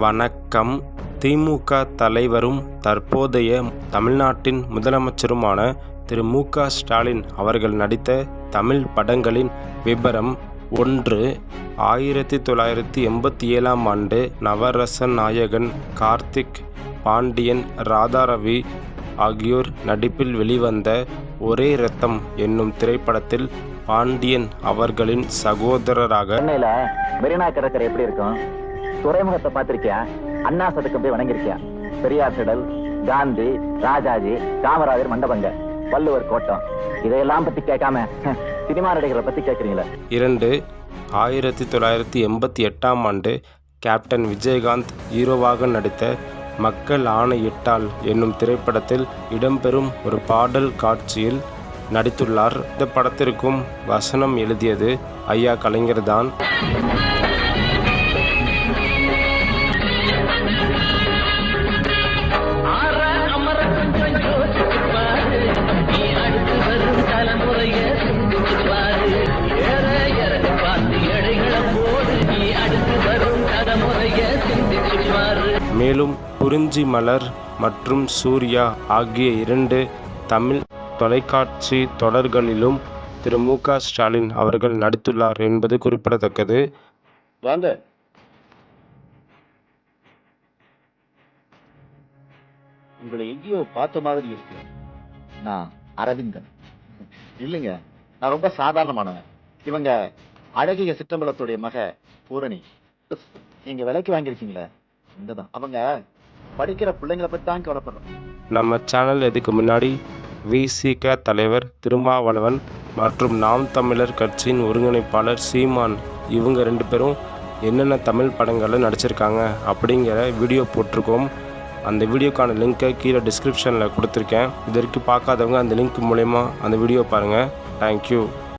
வணக்கம். திமுக தலைவரும் தற்போதைய தமிழ்நாட்டின் முதலமைச்சருமான திரு மு க ஸ்டாலின் அவர்கள் நடித்த தமிழ் படங்களின் விபரம் 1. 1987ஆம் ஆண்டு நவரச நாயகன் கார்த்திக், பாண்டியன், ராதாரவி ஆகியோர் நடிப்பில் வெளிவந்த ஒரே ரத்தம் என்னும் திரைப்படத்தில் பாண்டியன் அவர்களின் சகோதரராக சென்னையில மெரினா கடற்கரை எப்படி இருக்கும்? துறைமுகத்தை பார்த்திருக்கியா? அண்ணா சதுக்கம் போய் வணங்கிருக்கியா? பெரியார் திடல், காந்தி, ராஜாஜி, காமராஜர் மண்டபங்க, வள்ளுவர் கோட்டம், இதையெல்லாம் பத்தி கேட்காம சினிமா நடிகர்களை பத்தி கேட்குறீங்களே. 2. 1988ஆம் ஆண்டு கேப்டன் விஜயகாந்த் ஹீரோவாக நடித்த மக்கள் ஆணையிட்டால் என்னும் திரைப்படத்தில் இடம்பெறும் ஒரு பாடல் காட்சியில் நடித்துள்ளார். இந்த படத்திற்கும் வசனம் எழுதியது ஐயா கலைஞர் தான். மேலும் குறிஞ்சி மலர் மற்றும் சூர்யா ஆகிய 2 தமிழ் தொலைக்காட்சி தொடர்களிலும் திரு மு க ஸ்டாலின் அவர்கள் நடித்துள்ளார் என்பது குறிப்பிடத்தக்கது. வாங்க. உங்களை எங்கேயோ பார்த்த மாதிரி இருக்கு. நான் அரவிந்தன் இல்லைங்க, நான் ரொம்ப சாதாரணமானவன். இவங்க அழகிய சிற்றம்பலத்துடைய மக பூரணி. நீங்க விலைக்கு வாங்கியிருக்கீங்களே, இங்கதான். அவங்க படிக்கிற பிள்ளைங்களை பற்றி தான் கவலைப்படுறோம். நம்ம சேனல் இதுக்கு முன்னாடி விசிக தலைவர் திருமாவளவன் மற்றும் நாம் தமிழர் கட்சியின் ஒருங்கிணைப்பாளர் சீமான் இவங்க 2 பேரும் என்னென்ன தமிழ் படங்களில் நடிச்சிருக்காங்க அப்படிங்கிற வீடியோ போட்டிருக்கோம். அந்த வீடியோக்கான லிங்க்கை கீழே டிஸ்கிரிப்ஷனில் கொடுத்துருக்கேன். இதற்கு பார்க்காதவங்க அந்த லிங்க் மூலயமா அந்த வீடியோ பாருங்கள். தேங்க்யூ.